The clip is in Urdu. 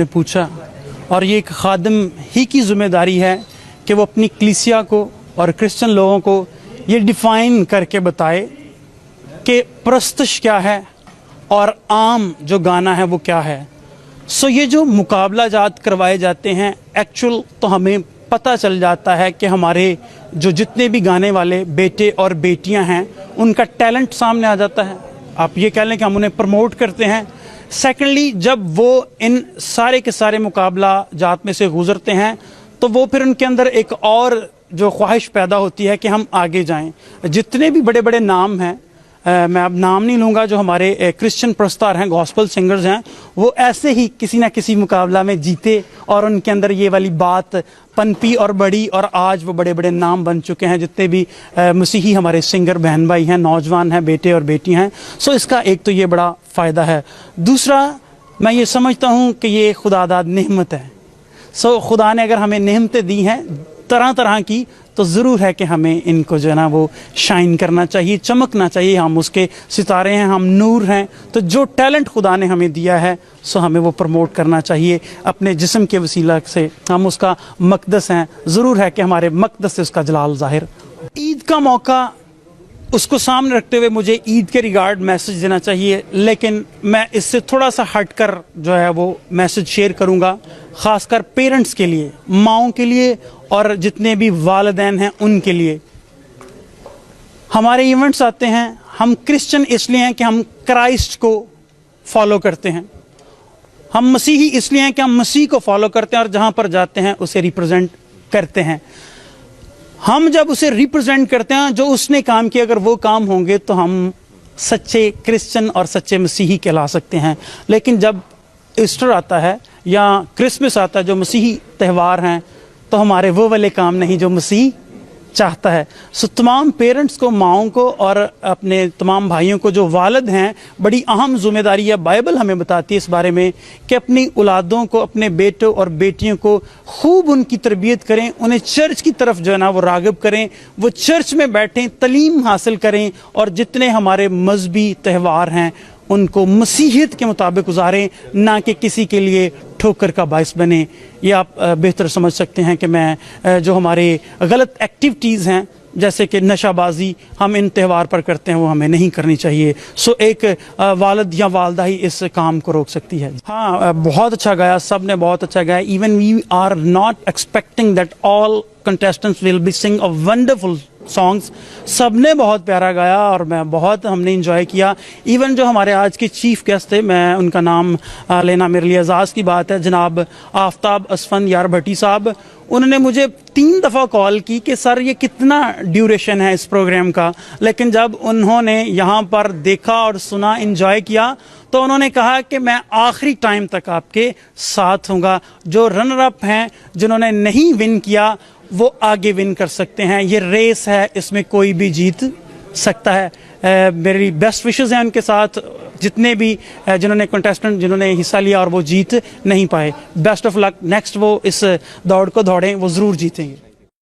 نے پوچھا اور یہ ایک خادم ہی کی ذمہ داری ہے کہ وہ اپنی کلیسیا کو اور کرسچن لوگوں کو یہ ڈیفائن کر کے بتائے کہ پرستش کیا ہے اور عام جو گانا ہے وہ کیا ہے. سو یہ جو مقابلہ جات کروائے جاتے ہیں ایکچول تو ہمیں پتہ چل جاتا ہے کہ ہمارے جو جتنے بھی گانے والے بیٹے اور بیٹیاں ہیں ان کا ٹیلنٹ سامنے آ جاتا ہے. آپ یہ کہہ لیں کہ ہم انہیں پروموٹ کرتے ہیں. سیکنڈلی جب وہ ان سارے کے سارے مقابلہ جات میں سے گزرتے ہیں تو وہ پھر ان کے اندر ایک اور جو خواہش پیدا ہوتی ہے کہ ہم آگے جائیں. جتنے بھی بڑے بڑے نام ہیں, میں اب نام نہیں لوں گا, جو ہمارے کرسچن پرستار ہیں, گاسپل سنگرز ہیں, وہ ایسے ہی کسی نہ کسی مقابلہ میں جیتے اور ان کے اندر یہ والی بات پنپی اور بڑی, اور آج وہ بڑے بڑے نام بن چکے ہیں جتنے بھی مسیحی ہمارے سنگر بہن بھائی ہیں, نوجوان ہیں, بیٹے اور بیٹی ہیں. سو اس کا ایک تو یہ بڑا فائدہ ہے. دوسرا میں یہ سمجھتا ہوں کہ یہ خدا داد نعمت ہے. سو خدا نے اگر ہمیں نعمتیں دی ہیں طرح طرح کی تو ضرور ہے کہ ہمیں ان کو جو ہے نا وہ شائن کرنا چاہیے, چمکنا چاہیے. ہم اس کے ستارے ہیں, ہم نور ہیں. تو جو ٹیلنٹ خدا نے ہمیں دیا ہے سو ہمیں وہ پروموٹ کرنا چاہیے اپنے جسم کے وسیلہ سے. ہم اس کا مقدس ہیں, ضرور ہے کہ ہمارے مقدس سے اس کا جلال ظاہر. عید کا موقع اس کو سامنے رکھتے ہوئے مجھے عید کے ریگارڈ میسج دینا چاہیے, لیکن میں اس سے تھوڑا سا ہٹ کر جو ہے وہ میسج شیئر کروں گا, خاص کر پیرنٹس کے لیے, ماؤں کے لیے اور جتنے بھی والدین ہیں ان کے لیے. ہمارے ایونٹس آتے ہیں, ہم کرسچن اس لیے ہیں کہ ہم کرائسٹ کو فالو کرتے ہیں, ہم مسیحی اس لیے ہیں کہ ہم مسیح کو فالو کرتے ہیں اور جہاں پر جاتے ہیں اسے ریپرزینٹ کرتے ہیں. ہم جب اسے ریپرزینٹ کرتے ہیں, جو اس نے کام کیا اگر وہ کام ہوں گے تو ہم سچے کرسچن اور سچے مسیحی کہلا سکتے ہیں. لیکن جب ایسٹر آتا ہے یا کرسمس آتا ہے جو مسیحی تہوار ہیں, تو ہمارے وہ والے کام نہیں جو مسیح چاہتا ہے. سو تمام پیرنٹس کو, ماؤں کو اور اپنے تمام بھائیوں کو جو والد ہیں, بڑی اہم ذمہ داری ہے. بائبل ہمیں بتاتی ہے اس بارے میں کہ اپنی اولادوں کو, اپنے بیٹوں اور بیٹیوں کو خوب ان کی تربیت کریں, انہیں چرچ کی طرف جو ہے نا وہ راغب کریں, وہ چرچ میں بیٹھیں, تعلیم حاصل کریں, اور جتنے ہمارے مذہبی تہوار ہیں ان کو مسیحیت کے مطابق گزاریں, نہ کہ کسی کے لیے ٹھوکر کا باعث بنے. یہ آپ بہتر سمجھ سکتے ہیں کہ میں جو ہمارے غلط ایکٹیویٹیز ہیں جیسے کہ نشہ بازی ہم ان تہوار پر کرتے ہیں وہ ہمیں نہیں کرنی چاہیے. سو ایک والد یا والدہ ہی اس کام کو روک سکتی ہے. ہاں, بہت اچھا گایا, سب نے بہت اچھا گایا. Even we are not expecting that all contestants will be sing a wonderful songs. سب نے بہت پیارا گایا اور ہم نے انجوائے کیا. ایون جو ہمارے آج کے چیف گیسٹ تھے, میں ان کا نام لینا میرے لیے اعزاز کی بات ہے, جناب آفتاب اسفند یار بھٹی صاحب. انہوں نے مجھے 3 دفعہ کال کی کہ سر یہ کتنا ڈیوریشن ہے اس پروگرام کا, لیکن جب انہوں نے یہاں پر دیکھا اور سنا, انجوائے کیا, تو انہوں نے کہا کہ میں آخری ٹائم تک آپ کے ساتھ ہوں گا. جو رنر اپ ہیں, جنہوں نے نہیں ون کیا, وہ آگے ون کر سکتے ہیں. یہ ریس ہے, اس میں کوئی بھی جیت سکتا ہے. میری بیسٹ وشز ہیں ان کے ساتھ, جتنے بھی جنہوں نے کنٹیسٹنٹ جنہوں نے حصہ لیا اور وہ جیت نہیں پائے. Best of look. نیکسٹ وہ اس دوڑ کو دوڑیں, وہ ضرور جیتیں گے.